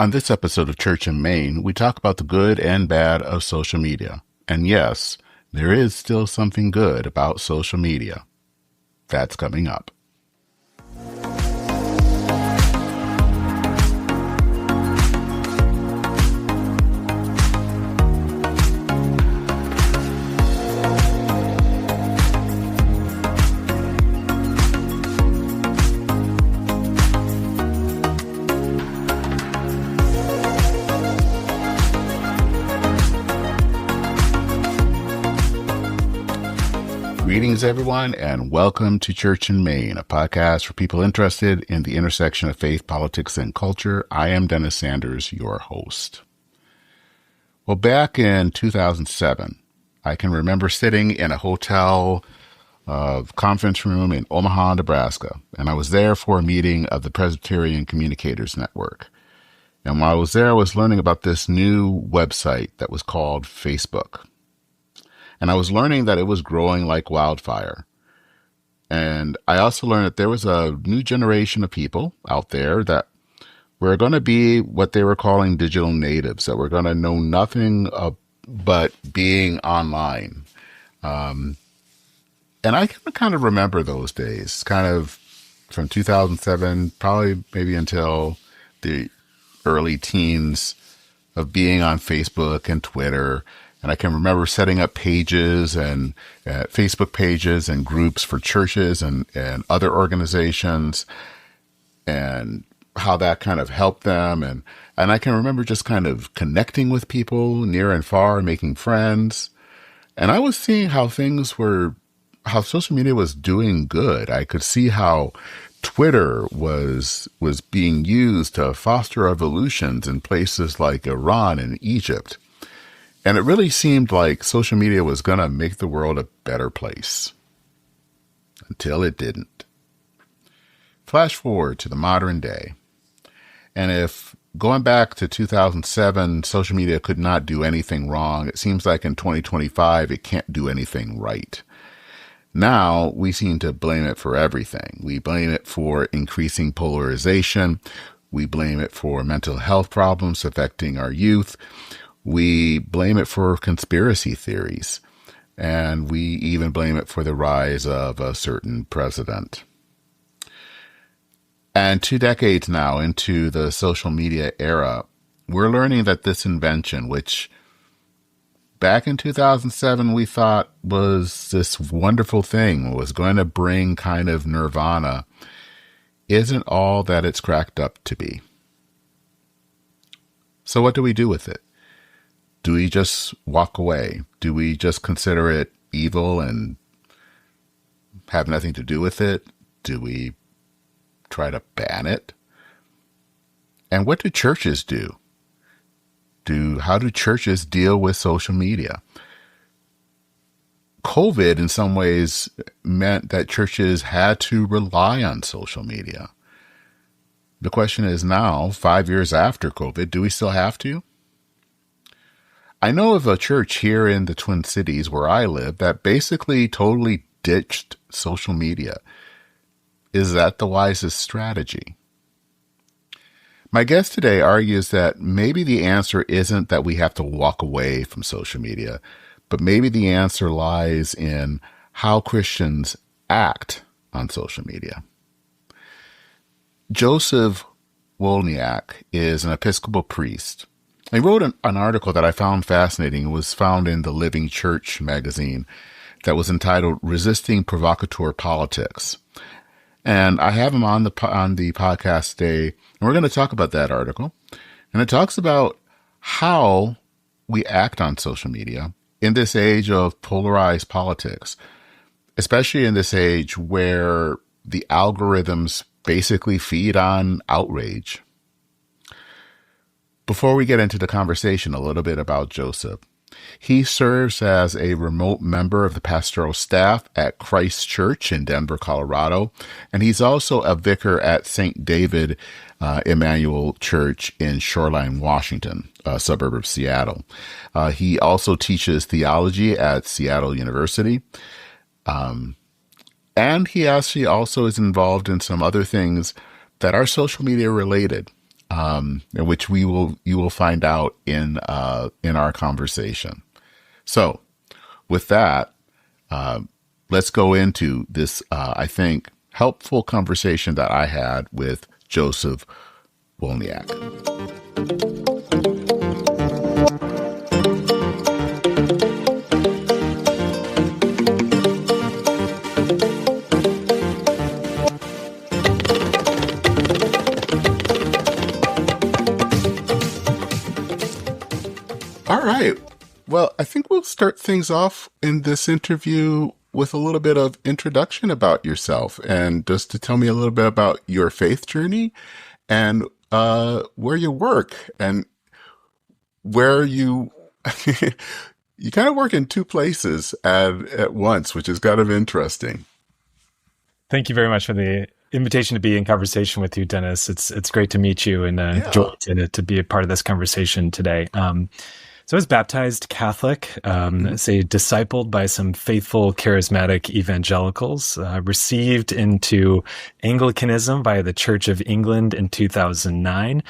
On this episode of Church and Main, we talk about the good and bad of social media. And yes, there is still something good about social media. That's coming up. Greetings, everyone, and welcome to Church and Main, a podcast for people interested in the intersection of faith, politics, and culture. I am Dennis Sanders, your host. Well, back in 2007, I can remember sitting in a hotel conference room in Omaha, Nebraska, and I was there for a meeting of the Presbyterian Communicators Network. And while I was there, I was learning about this new website that was called Facebook. And I was learning that it was growing like wildfire. And I also learned that there was a new generation of people out there that were going to be what they were calling digital natives, that were going to know nothing but being online. And I can kind of remember those days, kind of from 2007, probably maybe until the early teens, of being on Facebook and Twitter. And I can remember setting up pages and Facebook pages and groups for churches and other organizations, and how that kind of helped them. And I can remember just kind of connecting with people near and far, making friends. And I was seeing how social media was doing good. I could see how Twitter was being used to foster revolutions in places like Iran and Egypt. And it really seemed like social media was going to make the world a better place. Until it didn't. Flash forward to the modern day. And if going back to 2007, social media could not do anything wrong, it seems like in 2025, it can't do anything right. Now, we seem to blame it for everything. We blame it for increasing polarization. We blame it for mental health problems affecting our youth. We blame it for conspiracy theories, and we even blame it for the rise of a certain president. And 2 decades now into the social media era, we're learning that this invention, which back in 2007 we thought was this wonderful thing, was going to bring kind of nirvana, isn't all that it's cracked up to be. So what do we do with it? Do we just walk away? Do we just consider it evil and have nothing to do with it? Do we try to ban it? And what do churches do? How do churches deal with social media? COVID, in some ways, meant that churches had to rely on social media. The question is now, 5 years after COVID, do we still have to? I know of a church here in the Twin Cities where I live that basically totally ditched social media. Is that the wisest strategy? My guest today argues that maybe the answer isn't that we have to walk away from social media, but maybe the answer lies in how Christians act on social media. Joseph Wolyniak is an Episcopal priest. He wrote an article that I found fascinating. It was found in the Living Church magazine that was entitled Resisting Provocateur Politics. And I have him on the podcast today, and we're going to talk about that article. And it talks about how we act on social media in this age of polarized politics, especially in this age where the algorithms basically feed on outrage. Before we get into the conversation, a little bit about Joseph. He serves as a remote member of the pastoral staff at Christ Church in Denver, Colorado, and he's also a vicar at St. David Emmanuel Church in Shoreline, Washington, a suburb of Seattle. He also teaches theology at Seattle University, and he actually also is involved in some other things that are social media related. which you will find out in our conversation. So with that, let's go into this, I think, helpful conversation that I had with Joseph Wolyniak. All right. Well, I think we'll start things off in this interview with a little bit of introduction about yourself, and just to tell me a little bit about your faith journey and where you work and where you you kind of work in two places at once, which is kind of interesting. Thank you very much for the invitation to be in conversation with you, Dennis. It's great to meet you and joy to be a part of this conversation today. So I was baptized Catholic, say discipled by some faithful charismatic evangelicals, received into Anglicanism by the Church of England in 2009,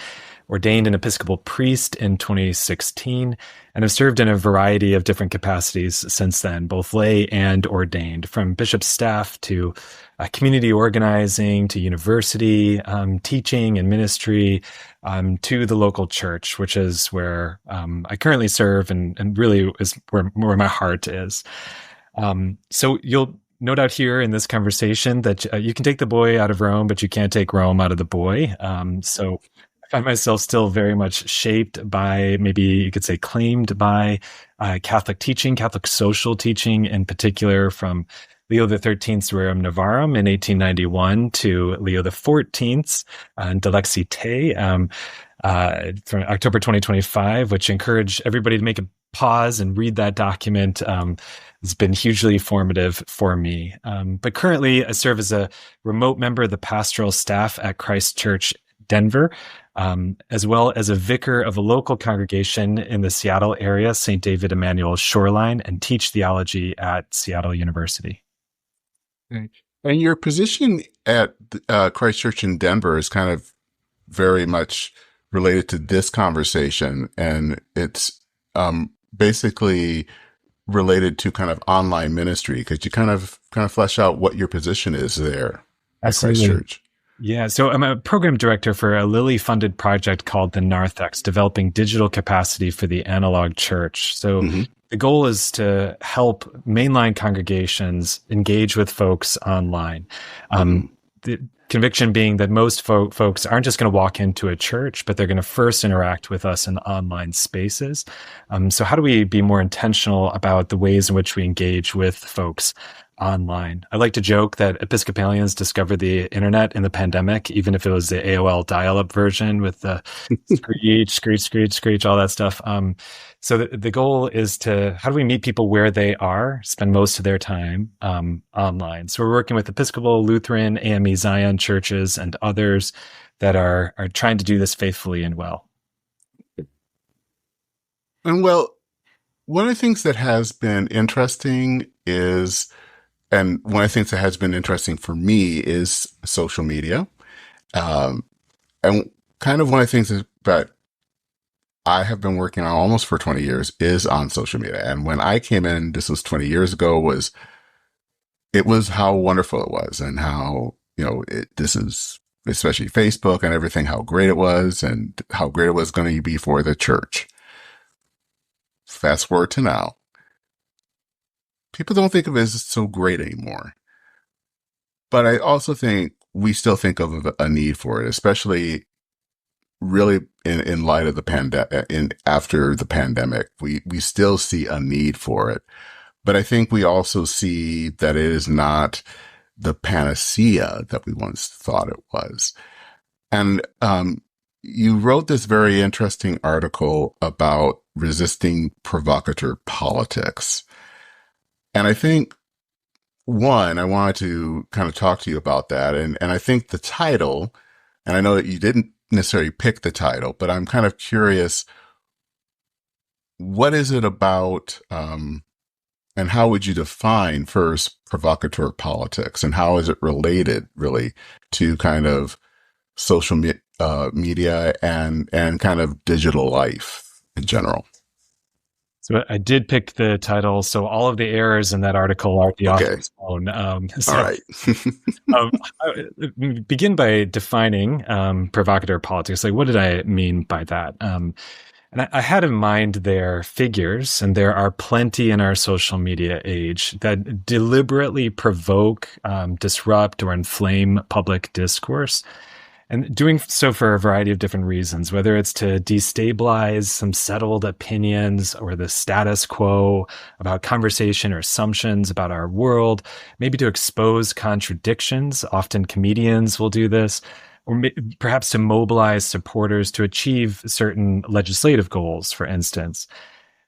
ordained an Episcopal priest in 2016, and have served in a variety of different capacities since then, both lay and ordained, from bishop's staff to community organizing, to university, teaching and ministry, to the local church, which is where I currently serve and really is where my heart is. So you'll no doubt hear in this conversation that you can take the boy out of Rome, but you can't take Rome out of the boy. So I find myself still very much shaped by, maybe you could say claimed by, Catholic teaching, Catholic social teaching in particular, from Leo XIII's Rerum Novarum in 1891 to Leo XIV's Dilexi Te from October 2025, which encouraged everybody to make a pause and read that document. It's been hugely formative for me. But currently, I serve as a remote member of the pastoral staff at Christ Church, Denver, as well as a vicar of a local congregation in the Seattle area, St. David Emmanuel Shoreline, and teach theology at Seattle University. And your position at Christ Church in Denver is kind of very much related to this conversation, and it's basically related to kind of online ministry. Could you kind of flesh out what your position is there at Christ Church? Yeah, so I'm a program director for a Lilly-funded project called the Narthex, developing digital capacity for the analog church. So the goal is to help mainline congregations engage with folks online. The conviction being that most folks aren't just going to walk into a church, but they're going to first interact with us in online spaces. So how do we be more intentional about the ways in which we engage with folks online? I like to joke that Episcopalians discovered the internet in the pandemic, even if it was the AOL dial-up version with the screech, all that stuff. So the goal is how do we meet people where they are, spend most of their time online? So we're working with Episcopal, Lutheran, AME Zion churches and others that are trying to do this faithfully and well. And well, one of the things that has been interesting and one of the things that has been interesting for me is social media. And kind of one of the things that I have been working on almost for 20 years is on social media. And when I came in, this was 20 years ago, it was how wonderful it was, and how, this is especially Facebook and everything, how great it was and how great it was going to be for the church. Fast forward to now. People don't think of it as so great anymore. But I also think we still think of a need for it, especially really in light of the pandemic, after the pandemic. We still see a need for it. But I think we also see that it is not the panacea that we once thought it was. And you wrote this very interesting article about resisting provocateur politics. And I think, one, I wanted to kind of talk to you about that. And I think the title, and I know that you didn't necessarily pick the title, but I'm kind of curious, what is it about, and how would you define first provocateur politics, and how is it related really to kind of social media and kind of digital life in general. So I did pick the title. So all of the errors in that article are the author's own. All right. I begin by defining provocateur politics. Like, what did I mean by that? And I had in mind their figures, and there are plenty in our social media age that deliberately provoke, disrupt, or inflame public discourse. And doing so for a variety of different reasons, whether it's to destabilize some settled opinions or the status quo about conversation or assumptions about our world, maybe to expose contradictions. Often comedians will do this, or perhaps to mobilize supporters to achieve certain legislative goals, for instance.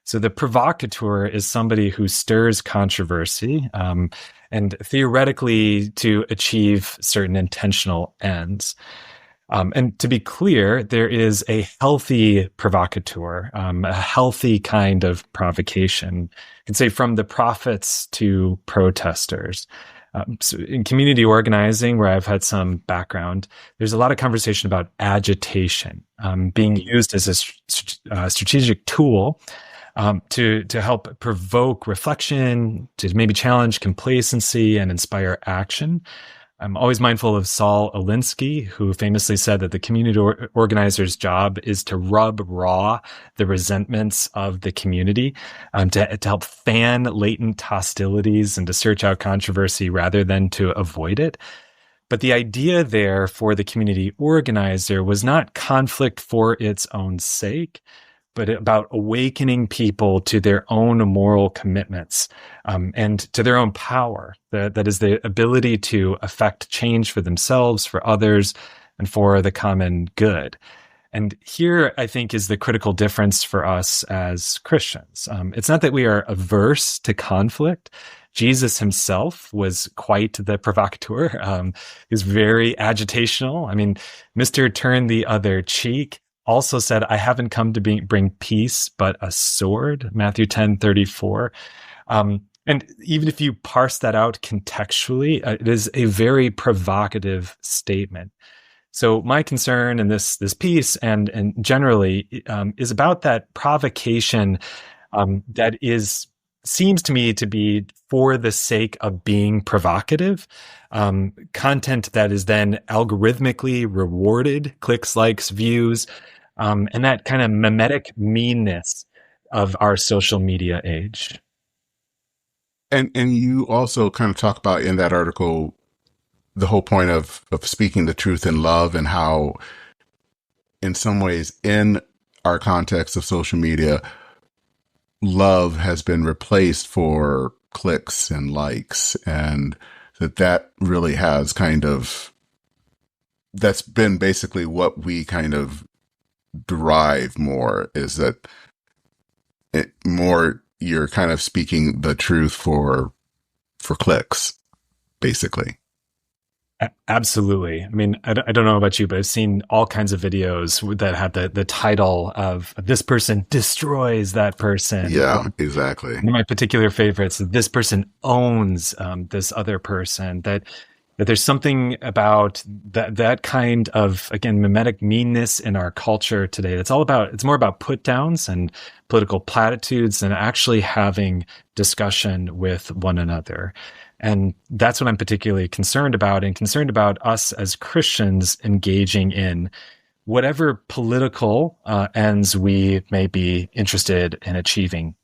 So the provocateur is somebody who stirs controversy, and theoretically to achieve certain intentional ends. And to be clear, there is a healthy provocateur, a healthy kind of provocation. You can say from the prophets to protesters. So in community organizing, where I've had some background, there's a lot of conversation about agitation being used as a strategic tool to help provoke reflection, to maybe challenge complacency and inspire action. I'm always mindful of Saul Alinsky, who famously said that the community organizer's job is to rub raw the resentments of the community, to help fan latent hostilities and to search out controversy rather than to avoid it. But the idea there for the community organizer was not conflict for its own sake, but about awakening people to their own moral commitments and to their own power. That is the ability to affect change for themselves, for others, and for the common good. And here, I think, is the critical difference for us as Christians. It's not that we are averse to conflict. Jesus himself was quite the provocateur. He was very agitational. I mean, Mr. Turn the Other Cheek also said, I haven't come to bring peace, but a sword, Matthew 10:34. And even if you parse that out contextually, it is a very provocative statement. So my concern in this piece and generally is about that provocation that seems to me to be for the sake of being provocative, content that is then algorithmically rewarded, clicks, likes, views, and that kind of mimetic meanness of our social media age. And you also kind of talk about in that article the whole point of speaking the truth in love, and how in some ways in our context of social media, love has been replaced for clicks and likes, and that really has that's been basically what we kind of derive more, is that you're kind of speaking the truth for clicks, basically. Absolutely. I mean, I don't know about you, but I've seen all kinds of videos that have the title of this person destroys that person. Yeah, exactly. One of my particular favorites, this person owns this other person, that there's something about that kind of, again, mimetic meanness in our culture today. It's more about put downs and political platitudes than actually having discussion with one another. And that's what I'm particularly concerned about, and concerned about us as Christians engaging in whatever political ends we may be interested in achieving.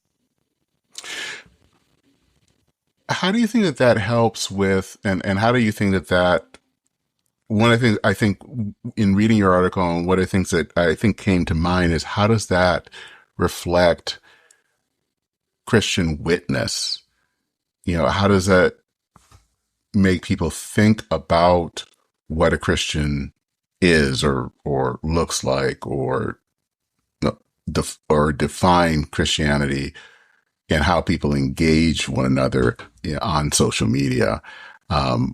How do you think that helps with, and how do you think that one of the things I think in reading your article, and what I think came to mind is, how does that reflect Christian witness? How does that make people think about what a Christian is or looks like, or define Christianity, and how people engage one another on social media,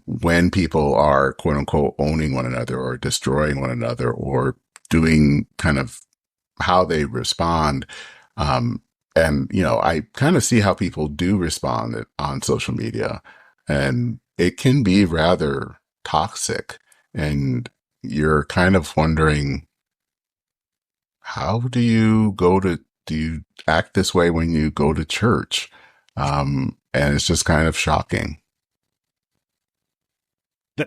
when people are quote unquote owning one another or destroying one another, or doing kind of how they respond. And I kind of see how people do respond on social media, and it can be rather toxic. And you're kind of wondering, how do you act this way when you go to church? And it's just kind of shocking.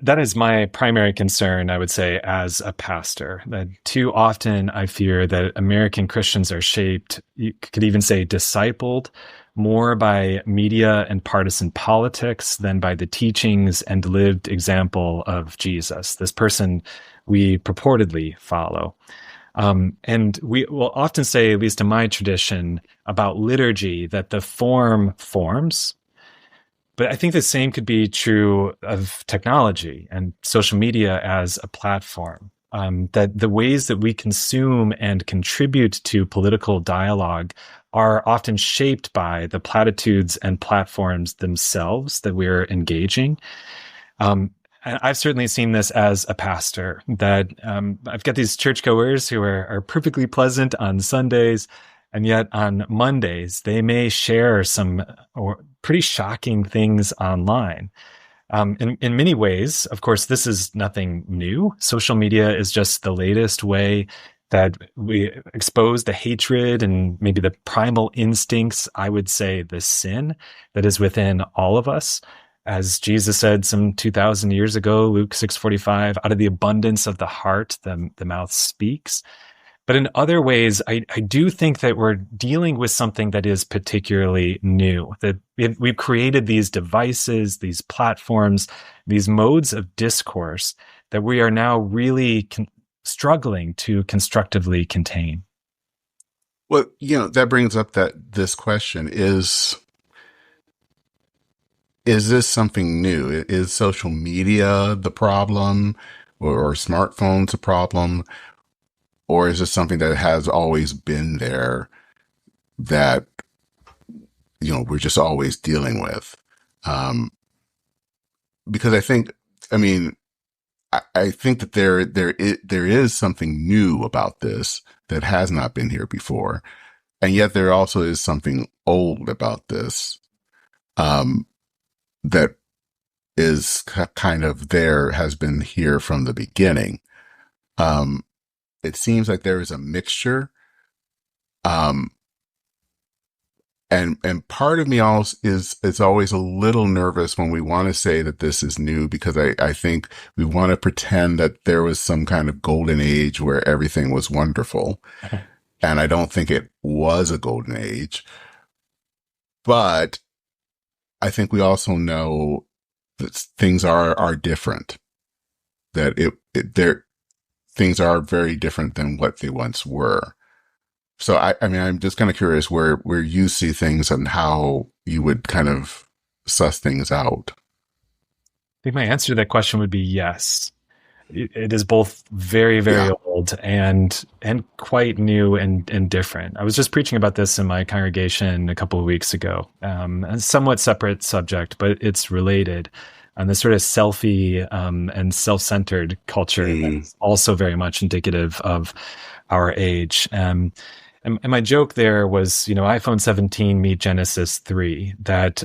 That is my primary concern, I would say, as a pastor. That too often I fear that American Christians are shaped, you could even say discipled, more by media and partisan politics than by the teachings and lived example of Jesus, this person we purportedly follow. And we will often say, at least in my tradition, about liturgy, that the form forms. But I think the same could be true of technology and social media as a platform. That the ways that we consume and contribute to political dialogue are often shaped by the platitudes and platforms themselves that we're engaging. And I've certainly seen this as a pastor, that I've got these churchgoers who are perfectly pleasant on Sundays, and yet on Mondays, they may share some or pretty shocking things online. In many ways, of course, this is nothing new. Social media is just the latest way that we expose the hatred and maybe the primal instincts, I would say the sin that is within all of us. As Jesus said some 2,000 years ago, Luke 6:45, out of the abundance of the heart, the mouth speaks. But in other ways, I do think that we're dealing with something that is particularly new, that we've created these devices, these platforms, these modes of discourse that we are now really struggling to constructively contain. Well, that brings up this question is this something new? Is social media the problem, or smartphones a problem? Or is it something that has always been there that, we're just always dealing with? Because I think that there is something new about this that has not been here before. And yet there also is something old about this, that is kind of has been here from the beginning. It seems like there is a mixture. And part of me also is always a little nervous when we want to say that this is new, because I think we want to pretend that there was some kind of golden age where everything was wonderful. Okay. And I don't think it was a golden age, but I think we also know that things are different, that things are very different than what they once were. So I'm just kind of curious where you see things and how you would kind of suss things out. I think my answer to that question would be yes. It is both very, very old and quite new and different. I was just preaching about this in my congregation a couple of weeks ago. A somewhat separate subject, but it's related. And this sort of selfie and self-centered culture is also very much indicative of our age. And my joke there was, iPhone 17 meet Genesis 3, that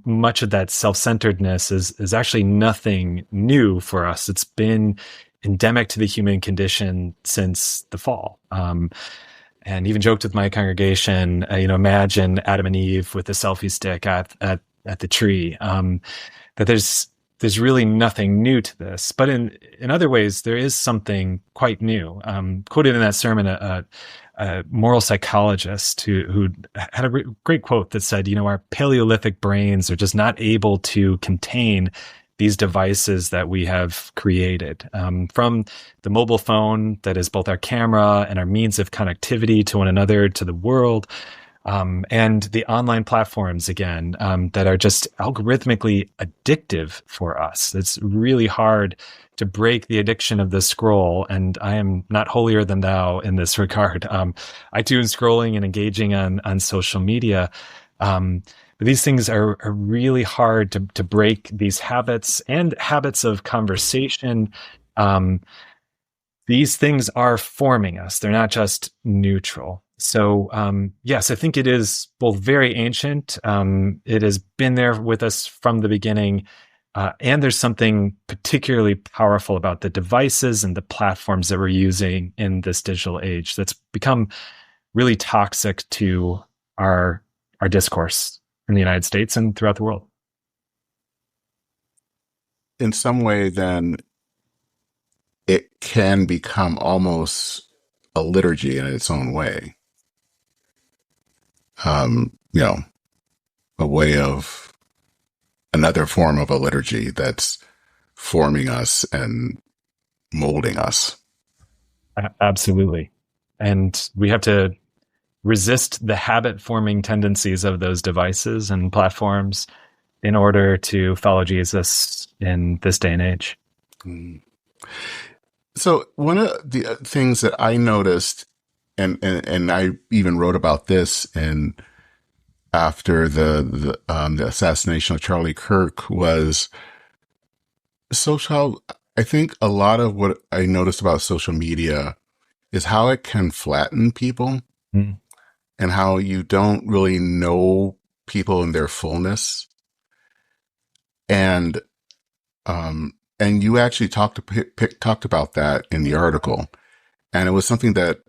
much of that self-centeredness is actually nothing new for us. It's been endemic to the human condition since the fall. And even joked with my congregation, imagine Adam and Eve with a selfie stick at the tree. That there's really nothing new to this, but in other ways there is something quite new. Quoted in that sermon, a moral psychologist who had a great quote that said, our Paleolithic brains are just not able to contain these devices that we have created, from the mobile phone that is both our camera and our means of connectivity to one another, to the world. And the online platforms, again, that are just algorithmically addictive for us. It's really hard to break the addiction of the scroll, and I am not holier than thou in this regard. I too am scrolling and engaging on social media. But these things are really hard to break, these habits and habits of conversation. These things are forming us. They're not just neutral. So, yes, I think it is both very ancient. It has been there with us from the beginning. And there's something particularly powerful about the devices and the platforms that we're using in this digital age that's become really toxic to our discourse in the United States and throughout the world. In some way, then, it can become almost a liturgy in its own way. You know, a way of another form of a liturgy that's forming us and molding us. Absolutely. And we have to resist the habit forming tendencies of those devices and platforms in order to follow Jesus in this day and age. So one of the things that I noticed, and I even wrote about this after the assassination of Charlie Kirk, was social. I think a lot of what I noticed about social media is how it can flatten people, and how you don't really know people in their fullness. And you actually talked about that in the article, and it was something that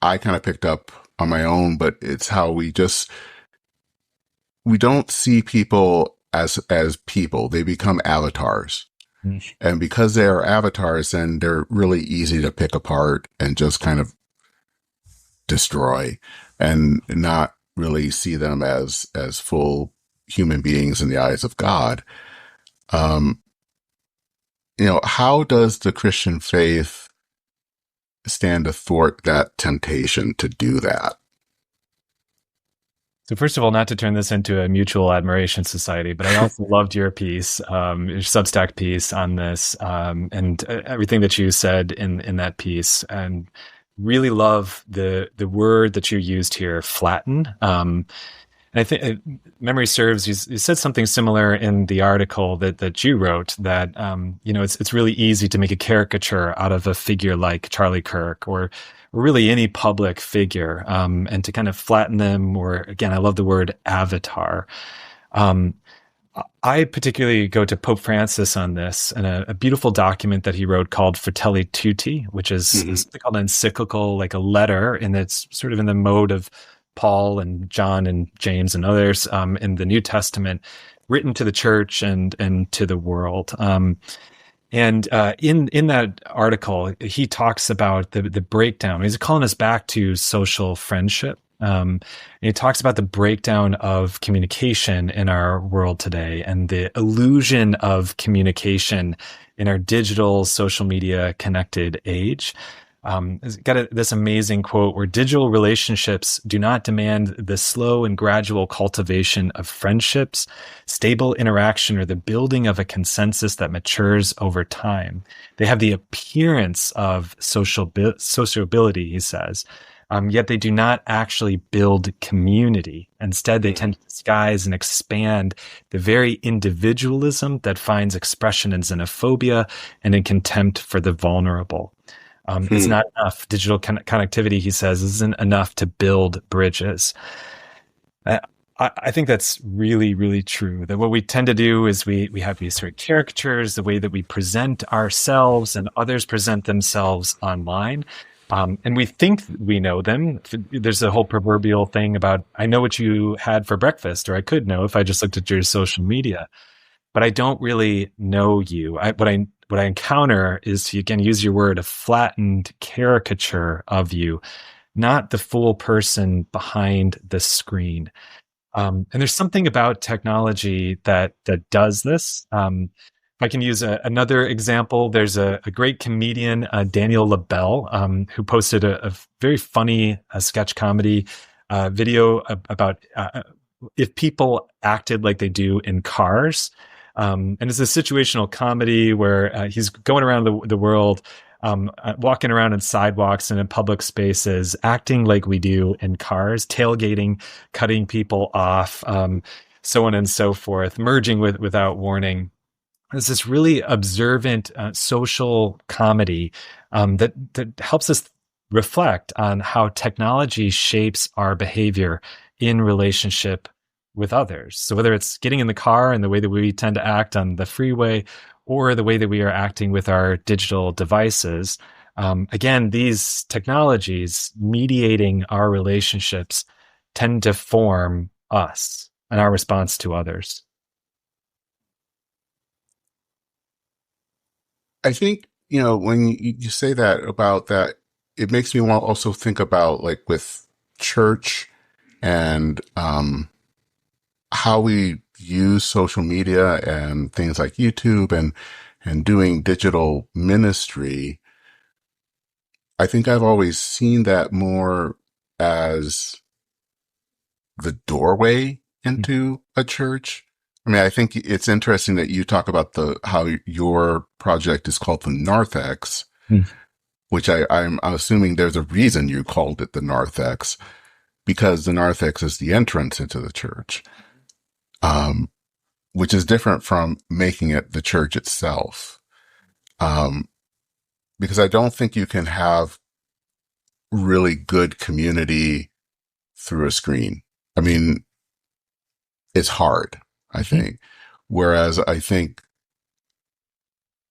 I kind of picked up on my own. But it's how we don't see people as people; they become avatars, and because they are avatars, then they're really easy to pick apart and just kind of destroy, and not really see them as full human beings in the eyes of God. How does the Christian faith stand athwart that temptation to do that? So first of all, not to turn this into a mutual admiration society, but I also loved your piece, your Substack piece on this, and everything that you said in that piece, and really love the word that you used here, flatten. And I think memory serves, you said something similar in the article that you wrote, that it's really easy to make a caricature out of a figure like Charlie Kirk or really any public figure, and to kind of flatten them, or again, I love the word avatar. I particularly go to Pope Francis on this, and a beautiful document that he wrote called Fratelli Tutti, which is something called an encyclical, like a letter, and it's sort of in the mode of Paul and John and James and others in the New Testament, written to the church and to the world. And in that article, he talks about the breakdown. He's calling us back to social friendship. And he talks about the breakdown of communication in our world today and the illusion of communication in our digital, social media connected age. It's got this amazing quote where digital relationships do not demand the slow and gradual cultivation of friendships, stable interaction, or the building of a consensus that matures over time. They have the appearance of sociability, he says, yet they do not actually build community. Instead, they tend to disguise and expand the very individualism that finds expression in xenophobia and in contempt for the vulnerable. It's not enough. Digital connectivity, he says, isn't enough to build bridges. I think that's really, really true. That what we tend to do is we have these sort of caricatures, the way that we present ourselves and others present themselves online. And we think we know them. There's a whole proverbial thing about, I know what you had for breakfast, or I could know if I just looked at your social media, but I don't really know you. What I encounter is, to, again, use your word, a flattened caricature of you, not the full person behind the screen. And there's something about technology that does this. If I can use another example, there's a great comedian, Daniel LaBelle, who posted a very funny sketch comedy video about if people acted like they do in cars. And it's a situational comedy where he's going around the world, walking around in sidewalks and in public spaces, acting like we do in cars, tailgating, cutting people off, so on and so forth, merging without warning. It's this really observant social comedy that helps us reflect on how technology shapes our behavior in relationship with others. So whether it's getting in the car and the way that we tend to act on the freeway, or the way that we are acting with our digital devices, again, these technologies mediating our relationships tend to form us and our response to others. I think, when you say that about that, it makes me want to also think about like with church and how we use social media and things like YouTube and doing digital ministry. I think I've always seen that more as the doorway into a church. I mean, I think it's interesting that you talk about how your project is called the Narthex, which I'm assuming there's a reason you called it the Narthex, because the Narthex is the entrance into the church, which is different from making it the church itself. Because I don't think you can have really good community through a screen. I mean, it's hard, I think. Whereas I think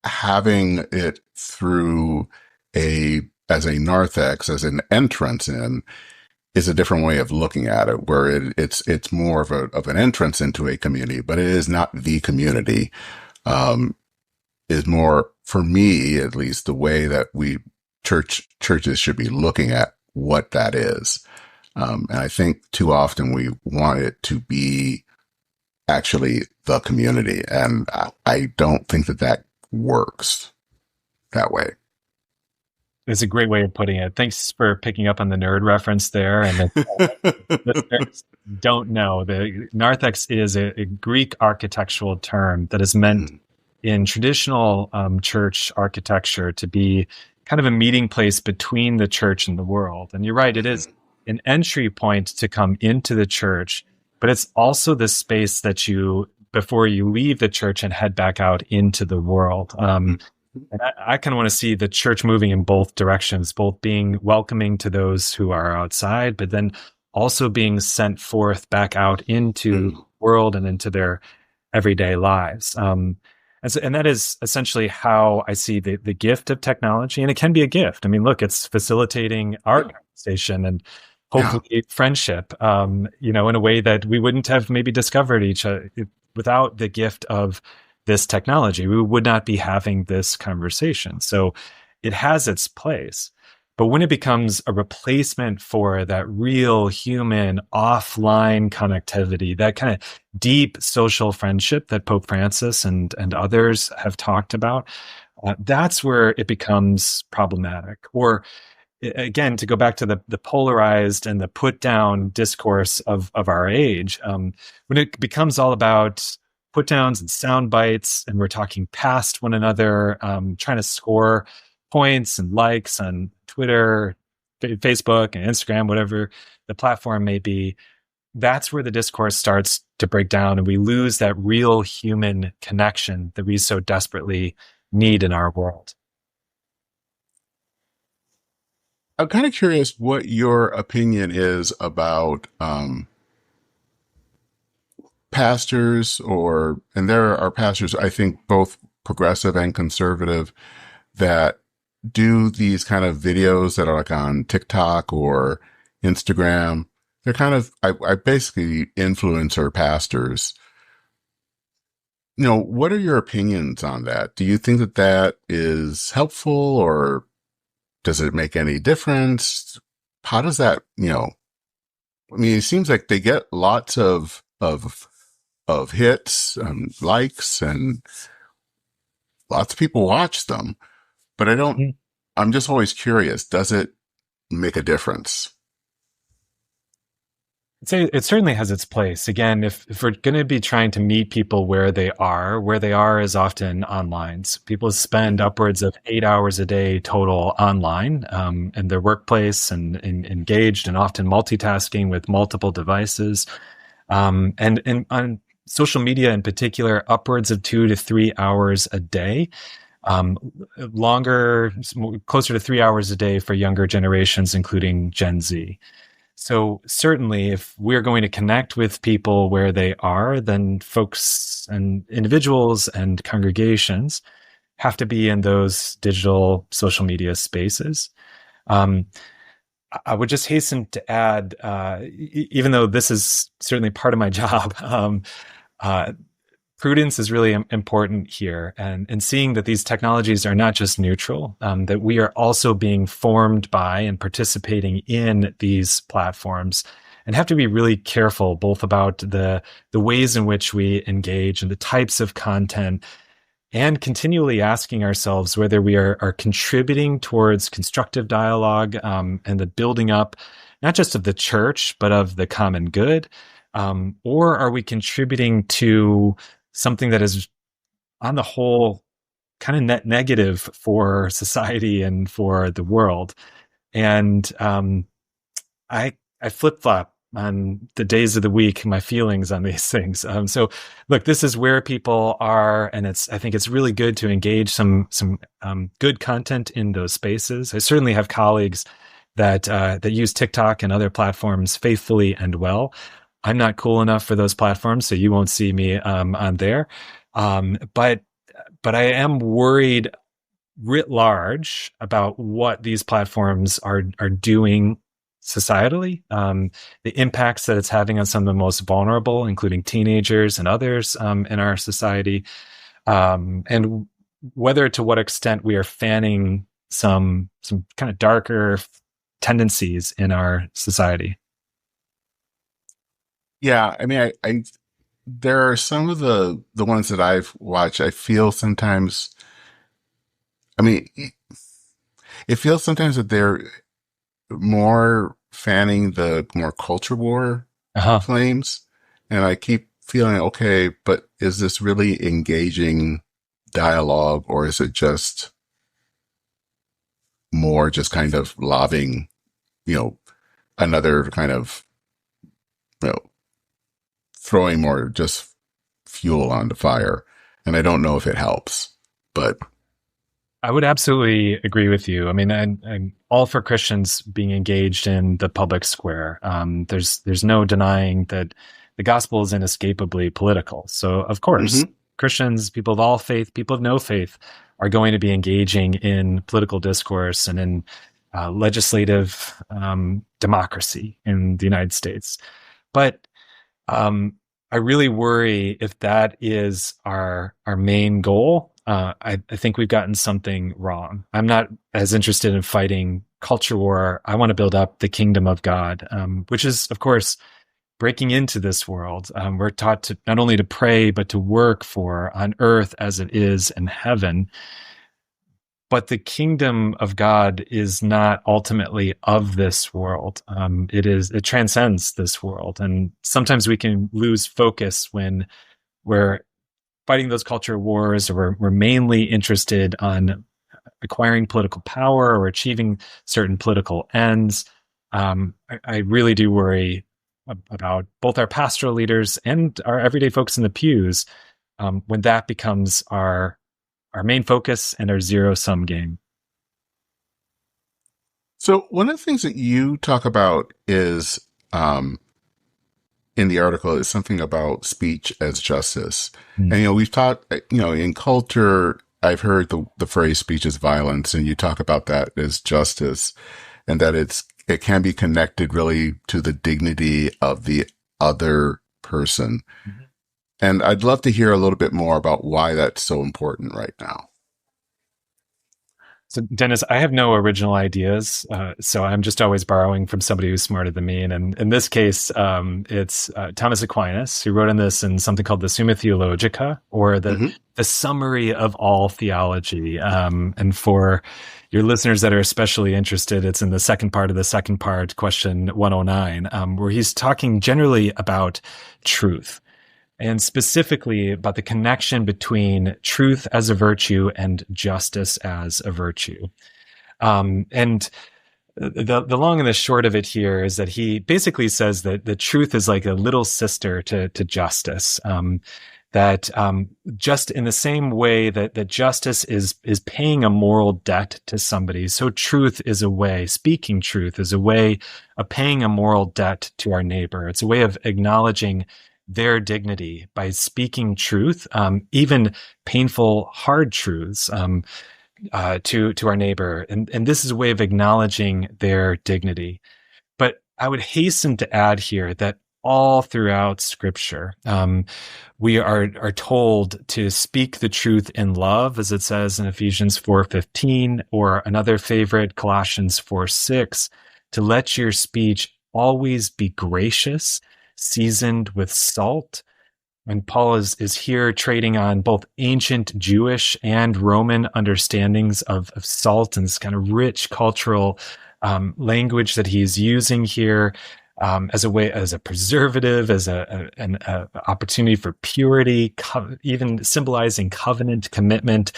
having it through as a narthex, as an entrance in, is a different way of looking at it, where it's more of an entrance into a community, but it is not the community. Is more, for me at least, the way that churches should be looking at what that is. And I think too often we want it to be actually the community. And I don't think that works that way. It's a great way of putting it. Thanks for picking up on the nerd reference there. And listeners don't know, the narthex is a Greek architectural term that is meant in traditional church architecture to be kind of a meeting place between the church and the world. And you're right, it is an entry point to come into the church, but it's also the space that before you leave the church and head back out into the world. And I kind of want to see the church moving in both directions, both being welcoming to those who are outside, but then also being sent forth back out into the world and into their everyday lives. And that is essentially how I see the gift of technology. And it can be a gift. I mean, look, it's facilitating our conversation and hopefully friendship, in a way that we wouldn't have maybe discovered each other without the gift of this technology. We would not be having this conversation. So it has its place. But when it becomes a replacement for that real human offline connectivity, that kind of deep social friendship that Pope Francis and others have talked about, that's where it becomes problematic. Or again, to go back to the polarized and the put down discourse of our age, when it becomes all about put downs and sound bites, and we're talking past one another, trying to score points and likes on Twitter, Facebook, and Instagram, whatever the platform may be, that's where the discourse starts to break down, and we lose that real human connection that we so desperately need in our world. I'm kind of curious what your opinion is about pastors, and there are pastors, I think both progressive and conservative, that do these kind of videos that are like on TikTok or Instagram. They're kind of, I basically influencer pastors. What are your opinions on that? Do you think that is helpful, or does it make any difference? How does that, I mean, it seems like they get lots of hits and likes, and lots of people watch them. But I'm just always curious, does it make a difference? I'd say it certainly has its place. Again, if we're going to be trying to meet people where they are is often online. So people spend upwards of 8 hours a day total online in their workplace and engaged and often multitasking with multiple devices. And on social media in particular, upwards of 2 to 3 hours a day. Longer, closer to 3 hours a day for younger generations, including Gen Z. So certainly if we're going to connect with people where they are, then folks and individuals and congregations have to be in those digital social media spaces. Um, I would just hasten to add, even though this is certainly part of my job, uh, prudence is really important here, and seeing that these technologies are not just neutral, that we are also being formed by and participating in these platforms, and have to be really careful both about the ways in which we engage and the types of content, and continually asking ourselves whether we are contributing towards constructive dialogue, and the building up, not just of the church, but of the common good, or are we contributing to something that is, on the whole, kind of net negative for society and for the world? And I flip flop on the days of the week, my feelings on these things. So look, this is where people are, and I think it's really good to engage some good content in those spaces. I certainly have colleagues that use TikTok and other platforms faithfully and well. I'm not cool enough for those platforms, so you won't see me on there. But I am worried writ large about what these platforms are doing societally, the impacts that it's having on some of the most vulnerable, including teenagers and others in our society, and whether to what extent we are fanning some kind of darker tendencies in our society. Yeah, I mean, I there are some of the ones that I've watched. I feel sometimes, I mean, it feels sometimes that they're more fanning the more culture war claims, and I keep feeling, okay, but is this really engaging dialogue, or is it just more just kind of lobbing, another kind of, throwing more just fuel on the fire? And I don't know if it helps, but I would absolutely agree with you. I mean, I'm all for Christians being engaged in the public square. There's no denying that the gospel is inescapably political. So, of course, Christians, people of all faith, people of no faith, are going to be engaging in political discourse and in legislative democracy in the United States. But I really worry if that is our main goal. I think we've gotten something wrong. I'm not as interested in fighting culture war. I want to build up the kingdom of God, which is, of course, breaking into this world. We're taught to not only to pray, but to work for on earth as it is in heaven. But the kingdom of God is not ultimately of this world. It transcends this world. And sometimes we can lose focus when we're fighting those culture wars, or we're mainly interested on acquiring political power or achieving certain political ends. I really do worry about both our pastoral leaders and our everyday folks in the pews when that becomes our main focus and our zero-sum game. So one of the things that you talk about is, in the article, is something about speech as justice. And, we've taught, in culture, I've heard the phrase speech is violence, and you talk about that as justice, and that it can be connected really to the dignity of the other person. And I'd love to hear a little bit more about why that's so important right now. So, Dennis, I have no original ideas, so I'm just always borrowing from somebody who's smarter than me. And in this case, it's Thomas Aquinas, who wrote on this in something called the Summa Theologica, or the summary of all theology. And for your listeners that are especially interested, it's in the second part of the second part, question 109, where he's talking generally about truth, and specifically about the connection between truth as a virtue and justice as a virtue. And the long and the short of it here is that he basically says that the truth is like a little sister to justice. that just in the same way that justice is paying a moral debt to somebody, so truth is a way, speaking truth is a way of paying a moral debt to our neighbor. It's a way of acknowledging their dignity by speaking truth, even painful, hard truths to our neighbor. And this is a way of acknowledging their dignity. But I would hasten to add here that all throughout Scripture, we are told to speak the truth in love, as it says in Ephesians 4:15, or another favorite, Colossians 4:6, to let your speech always be gracious, seasoned with salt. And Paul is here trading on both ancient Jewish and Roman understandings of salt and this kind of rich cultural language that he's using here as a way, as a preservative, as an opportunity for purity, even symbolizing covenant commitment,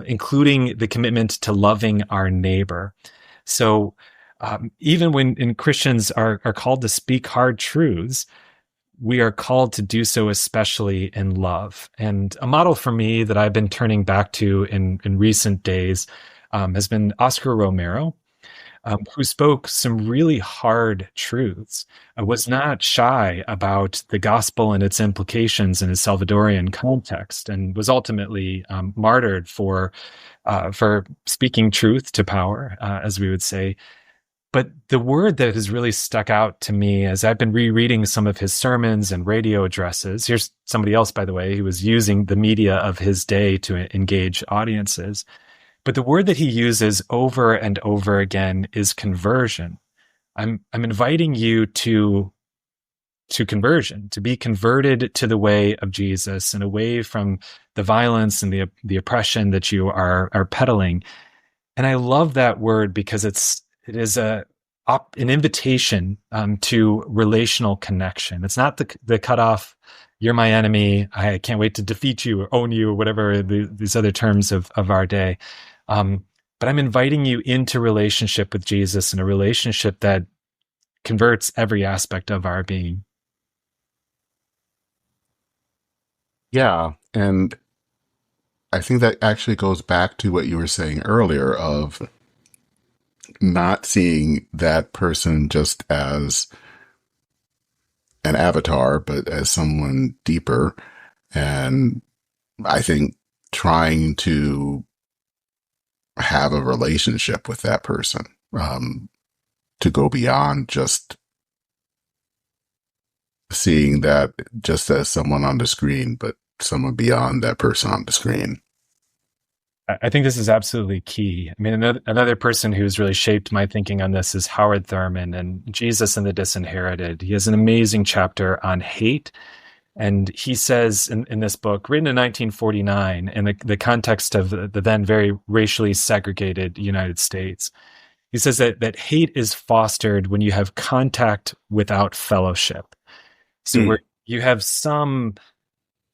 including the commitment to loving our neighbor. So even when Christians are called to speak hard truths, we are called to do so, especially in love. And a model for me that I've been turning back to in recent days has been Oscar Romero, who spoke some really hard truths, was not shy about the gospel and its implications in a Salvadorian context, and was ultimately martyred for speaking truth to power, as we would say. But the word that has really stuck out to me as I've been rereading some of his sermons and radio addresses, here's somebody else, by the way, who was using the media of his day to engage audiences. But the word that he uses over and over again is conversion. I'm inviting you to conversion, to be converted to the way of Jesus and away from the violence and the oppression that you are peddling. And I love that word because it is an invitation to relational connection. It's not the cutoff, you're my enemy, I can't wait to defeat you or own you or whatever these other terms of our day. But I'm inviting you into relationship with Jesus, and a relationship that converts every aspect of our being. Yeah. And I think that actually goes back to what you were saying earlier of not seeing that person just as an avatar, but as someone deeper. And I think trying to have a relationship with that person, to go beyond just seeing that just as someone on the screen, but someone beyond that person on the screen. I think this is absolutely key. I mean, another person who's really shaped my thinking on this is Howard Thurman and Jesus and the Disinherited. He has an amazing chapter on hate. And he says in this book, written in 1949, in the context of the then very racially segregated United States, he says that hate is fostered when you have contact without fellowship. So where you have some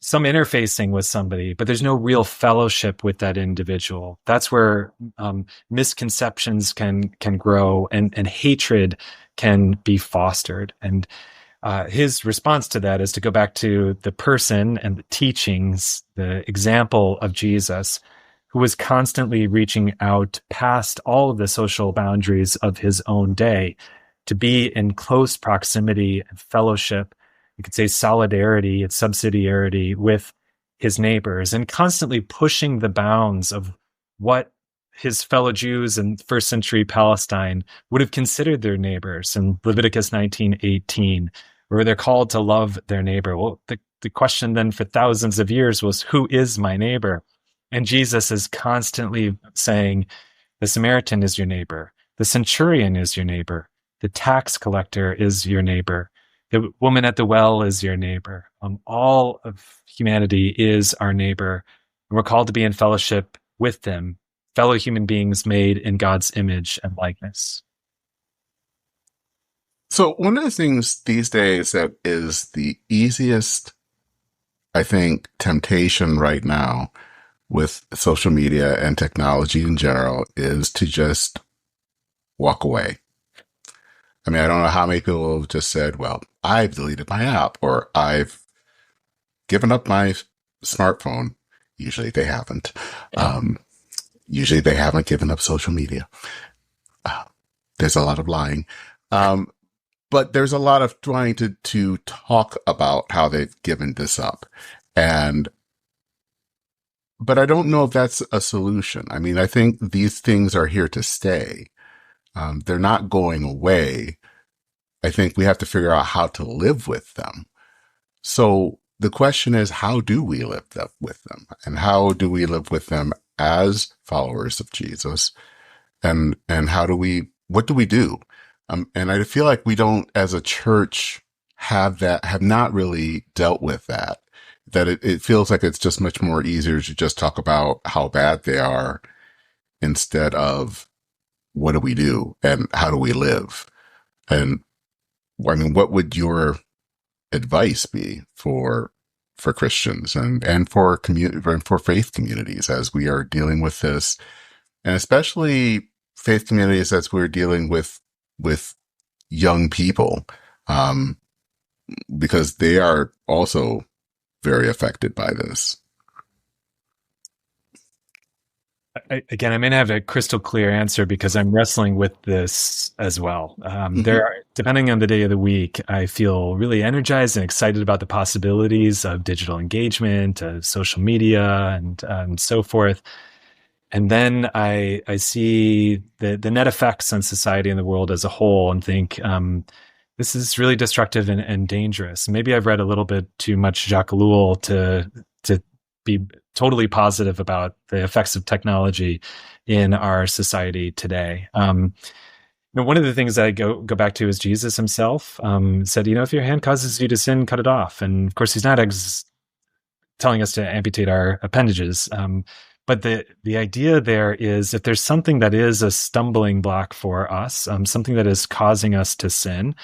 interfacing with somebody, but there's no real fellowship with that individual. That's where misconceptions can grow and hatred can be fostered. And his response to that is to go back to the person and the teachings, the example of Jesus, who was constantly reaching out past all of the social boundaries of his own day to be in close proximity and fellowship. You could say solidarity and subsidiarity with his neighbors, and constantly pushing the bounds of what his fellow Jews in first century Palestine would have considered their neighbors in Leviticus 19:18, where they're called to love their neighbor. Well, the question then for thousands of years was, who is my neighbor? And Jesus is constantly saying, the Samaritan is your neighbor. The centurion is your neighbor. The tax collector is your neighbor. The woman at the well is your neighbor. All of humanity is our neighbor. And we're called to be in fellowship with them, fellow human beings made in God's image and likeness. So one of the things these days that is the easiest, I think, temptation right now with social media and technology in general is to just walk away. I mean, I don't know how many people have just said, well, I've deleted my app, or I've given up my smartphone. Usually they haven't. Usually they haven't given up social media. There's a lot of lying. But there's a lot of trying to talk about how they've given this up. But I don't know if that's a solution. I mean, I think these things are here to stay. They're not going away. I think we have to figure out how to live with them. So the question is, how do we live with them? And how do we live with them as followers of Jesus? And what do we do? And I feel like we don't, as a church, have not really dealt with that. That it feels like it's just much more easier to just talk about how bad they are instead of what do we do and how do we live? And I mean, what would your advice be for Christians and for faith communities as we are dealing with this, and especially faith communities as we're dealing with young people, because they are also very affected by this. Again, I may not have a crystal clear answer because I'm wrestling with this as well. Depending on the day of the week, I feel really energized and excited about the possibilities of digital engagement, social media, and so forth. And then I see the net effects on society and the world as a whole and think, this is really destructive and dangerous. Maybe I've read a little bit too much Jacques Ellul to be totally positive about the effects of technology in our society today. One of the things that I go back to is Jesus himself said, if your hand causes you to sin, cut it off. And of course, he's not telling us to amputate our appendages. But the idea there is if there's something that is a stumbling block for us, something that is causing us to sin,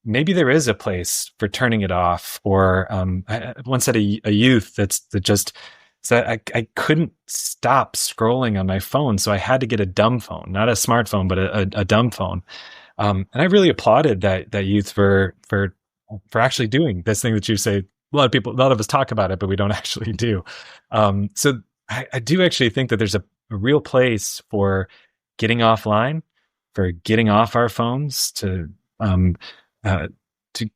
maybe there is a place for turning it off. Or I once had a youth that just said, I couldn't stop scrolling on my phone, so I had to get a dumb phone, not a smartphone, but a dumb phone. And I really applauded that youth for actually doing this thing that you say. A lot of us talk about it, but we don't actually do. So I do actually think that there's a real place for getting offline, for getting off our phones, to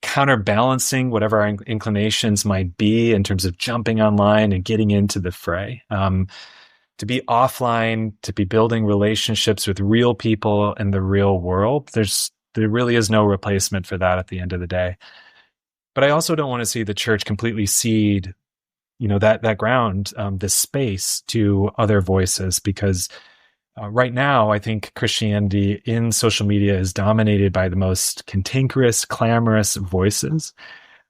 counterbalancing whatever our inclinations might be in terms of jumping online and getting into the fray. To be offline, to be building relationships with real people in the real world. There really is no replacement for that at the end of the day. But I also don't want to see the church completely cede, that ground, this space to other voices, because right now, I think Christianity in social media is dominated by the most cantankerous, clamorous voices.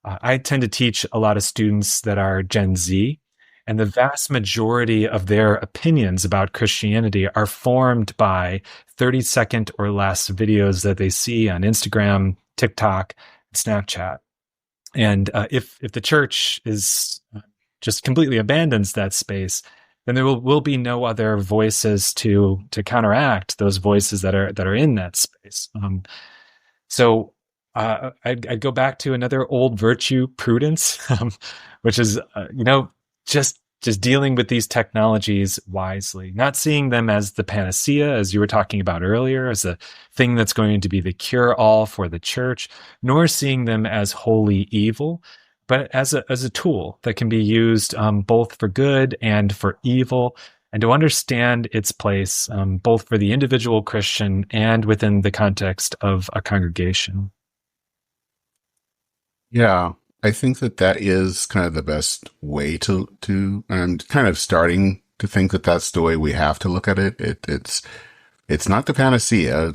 I tend to teach a lot of students that are Gen Z, and the vast majority of their opinions about Christianity are formed by 30-second or less videos that they see on Instagram, TikTok, Snapchat. And if the church is just completely abandons that space, then there will be no other voices to counteract those voices that are in that space. So I'd go back to another old virtue, prudence, which is just dealing with these technologies wisely, not seeing them as the panacea, as you were talking about earlier, as a thing that's going to be the cure-all for the church, nor seeing them as wholly evil, but as a tool that can be used both for good and for evil, and to understand its place both for the individual Christian and within the context of a congregation. Yeah, I think that is kind of the best way to I'm kind of starting to think that that's the way we have to look at it. It's not the panacea,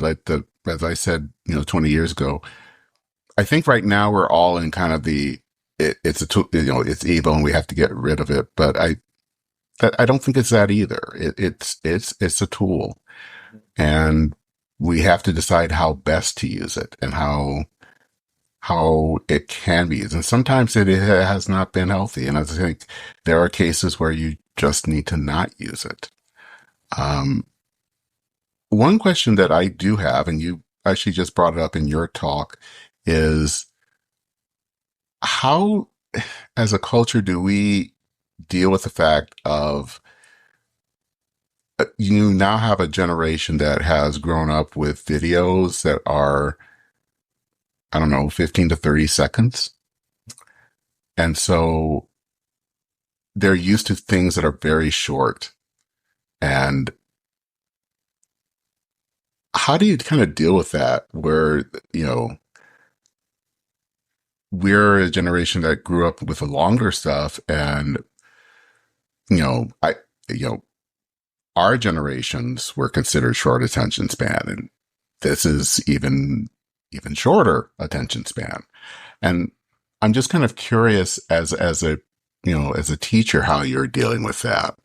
as I said, 20 years ago. I think right now we're all in kind of it's a tool, it's evil and we have to get rid of it. But I don't think it's that either. It's a tool, and we have to decide how best to use it and how it can be used. And sometimes it has not been healthy. And I think there are cases where you just need to not use it. One question that I do have, and you actually just brought it up in your talk, is how as a culture, do we deal with the fact of you now have a generation that has grown up with videos that are, I don't know, 15 to 30 seconds. And so they're used to things that are very short. And how do you kind of deal with that where, we're a generation that grew up with the longer stuff and, you know, I, you know, our generations were considered short attention span, and this is even shorter attention span. And I'm just kind of curious as a, as a teacher, how you're dealing with that.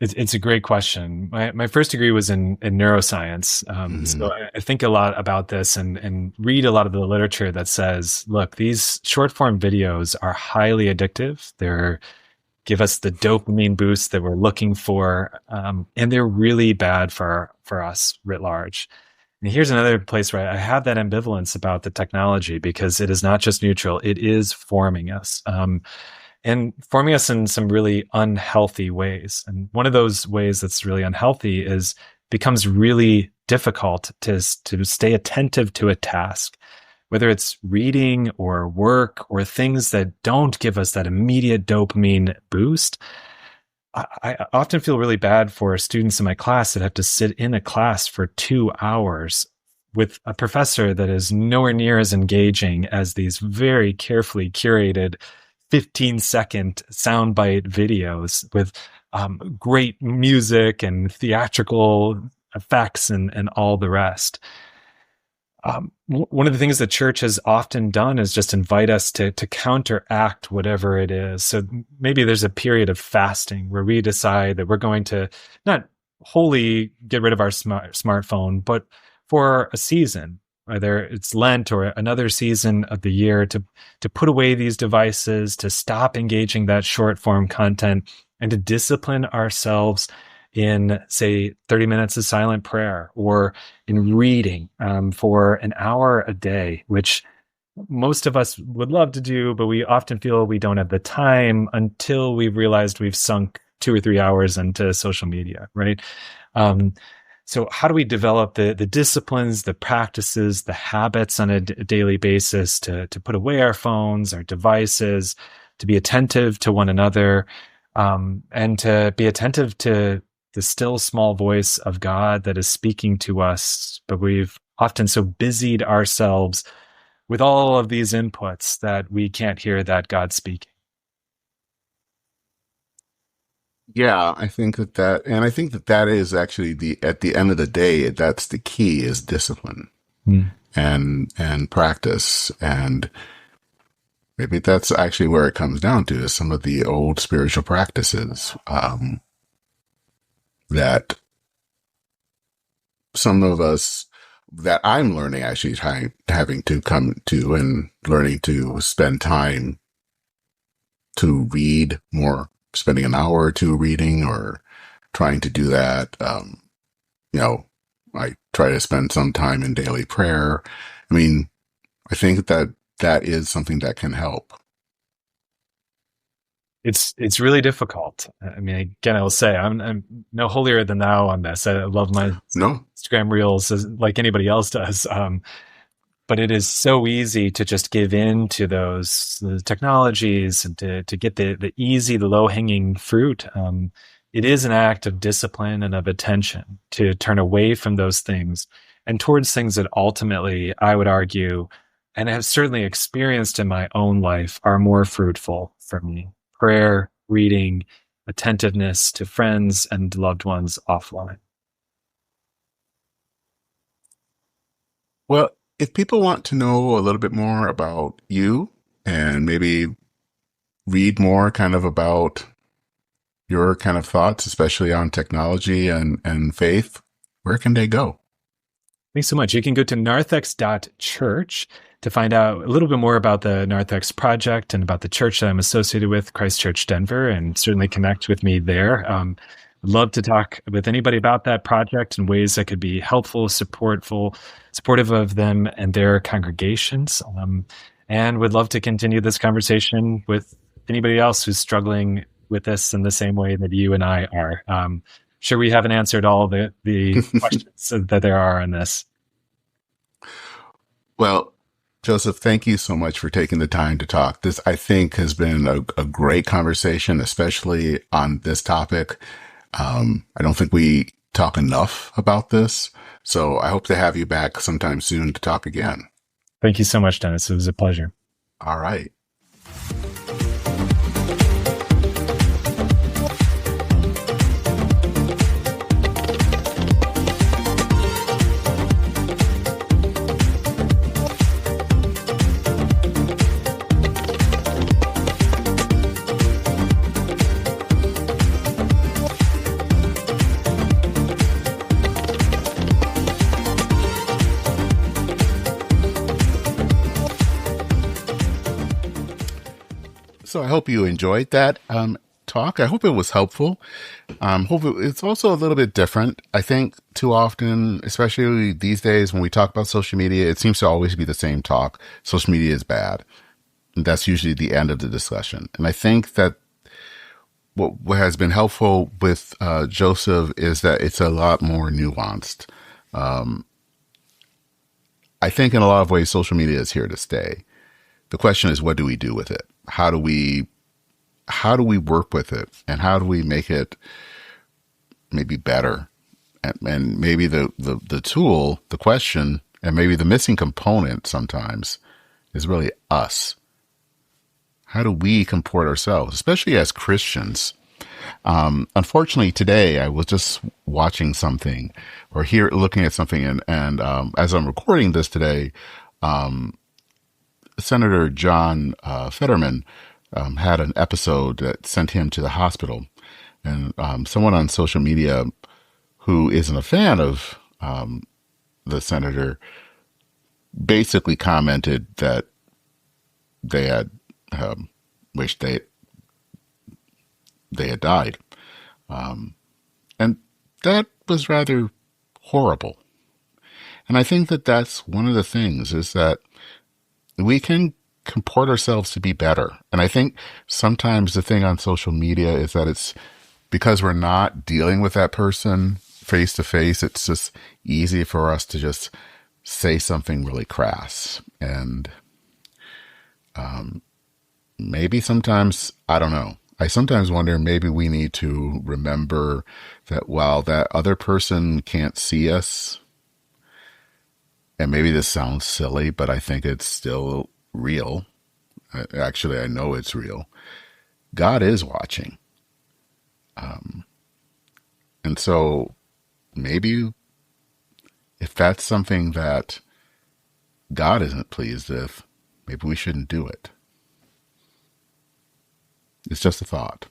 It's a great question. My first degree was in neuroscience. So I think a lot about this and read a lot of the literature that says, look, these short form videos are highly addictive. They're give us the dopamine boost that we're looking for. And they're really bad for us writ large. And here's another place where I have that ambivalence about the technology, because it is not just neutral, it is forming us. And forming us in some really unhealthy ways. And one of those ways that's really unhealthy is becomes really difficult to stay attentive to a task, whether it's reading or work or things that don't give us that immediate dopamine boost. I often feel really bad for students in my class that have to sit in a class for 2 hours with a professor that is nowhere near as engaging as these very carefully curated 15-second soundbite videos with great music and theatrical effects and all the rest. One of the things the church has often done is just invite us to counteract whatever it is. So maybe there's a period of fasting where we decide that we're going to not wholly get rid of our smartphone, but for a season, whether it's Lent or another season of the year, to put away these devices, to stop engaging that short form content, and to discipline ourselves in, say, 30 minutes of silent prayer or in reading for an hour a day, which most of us would love to do, but we often feel we don't have the time until we've realized we've sunk 2 or 3 hours into social media, right? So how do we develop the disciplines, the practices, the habits on a daily basis to put away our phones, our devices, to be attentive to one another, and to be attentive to the still small voice of God that is speaking to us, but we've often so busied ourselves with all of these inputs that we can't hear that God speaking. Yeah, I think that is actually at the end of the day, that's the key, is discipline and practice. And maybe that's actually where it comes down to, is some of the old spiritual practices, that some of us, that I'm learning, actually having to come to and learning to spend time to read more, spending an hour or two reading or trying to do that. I try to spend some time in daily prayer. I mean, I think that is something that can help. It's really difficult. I mean, again, I will say I'm no holier than thou on this. I love my Instagram reels like anybody else does. But it is so easy to just give in to those technologies and to get the easy, the low-hanging fruit. It is an act of discipline and of attention to turn away from those things and towards things that ultimately, I would argue, and have certainly experienced in my own life, are more fruitful for me. Prayer, reading, attentiveness to friends and loved ones offline. Well, if people want to know a little bit more about you and maybe read more kind of about your kind of thoughts, especially on technology and faith, where can they go? Thanks so much. You can go to narthex.church to find out a little bit more about the Narthex Project and about the church that I'm associated with, Christ Church Denver, and certainly connect with me there. I'd love to talk with anybody about that project and ways that could be helpful, supportive of them and their congregations. and would love to continue this conversation with anybody else who's struggling with this in the same way that you and I are. Sure, we haven't answered all the questions that there are on this. Well, Joseph, thank you so much for taking the time to talk. This, I think, has been a great conversation, especially on this topic. I don't think we talk enough about this, so I hope to have you back sometime soon to talk again. Thank you so much, Dennis. It was a pleasure. All right. So I hope you enjoyed that talk. I hope it was helpful. It's also a little bit different. I think too often, especially these days when we talk about social media, it seems to always be the same talk. Social media is bad. And that's usually the end of the discussion. And I think that what has been helpful with Joseph is that it's a lot more nuanced. I think in a lot of ways, social media is here to stay. The question is, what do we do with it? How do we work with it, and how do we make it maybe better? And maybe the tool, the question, and maybe the missing component sometimes is really us. How do we comport ourselves, especially as Christians? Unfortunately, today I was just watching something or looking at something, and as I'm recording this today, Senator John Fetterman had an episode that sent him to the hospital, and someone on social media who isn't a fan of the senator basically commented that they had wished they had died, and that was rather horrible. And I think that that's one of the things, is that we can comport ourselves to be better. And I think sometimes the thing on social media is that it's because we're not dealing with that person face to face, it's just easy for us to just say something really crass. And maybe sometimes, I don't know, I sometimes wonder, maybe we need to remember that while that other person can't see us, and maybe this sounds silly, but I think it's still real. Actually, I know it's real. God is watching. And so maybe if that's something that God isn't pleased with, maybe we shouldn't do it. It's just a thought.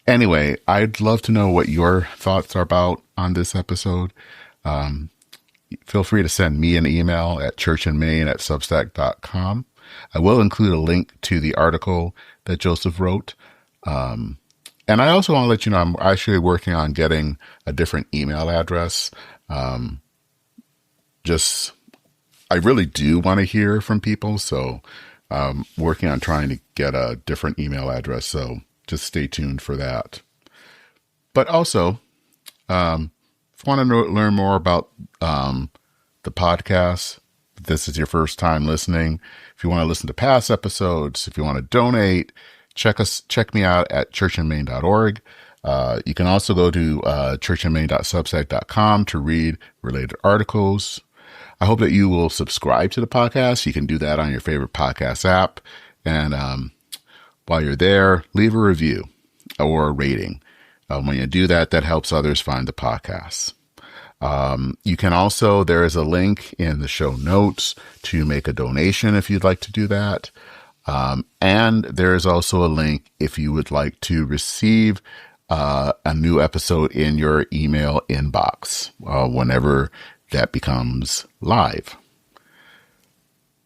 Anyway, I'd love to know what your thoughts are about on this episode. Feel free to send me an email at churchandmain@substack.com. I will include a link to the article that Joseph wrote. And I also want to let you know, I'm actually working on getting a different email address. I really do want to hear from people. So I'm working on trying to get a different email address. So just stay tuned for that. But also, if you want to learn more about the podcast, if this is your first time listening, if you want to listen to past episodes, if you want to donate, check me out at churchandmain.org. You can also go to churchandmain.substack.com to read related articles. I hope that you will subscribe to the podcast. You can do that on your favorite podcast app. And while you're there, leave a review or a rating. When you do that, that helps others find the podcast. You can also, there is a link in the show notes to make a donation if you'd like to do that. And there is also a link if you would like to receive a new episode in your email inbox whenever that becomes live.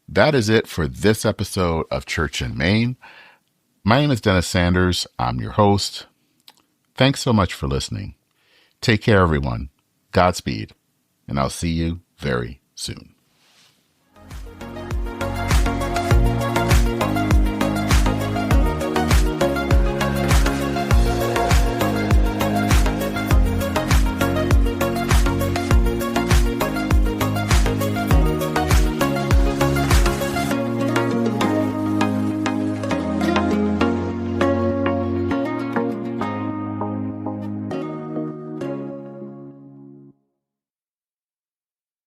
That is it for this episode of Church in Maine. My name is Dennis Sanders. I'm your host. Thanks so much for listening. Take care, everyone. Godspeed, and I'll see you very soon.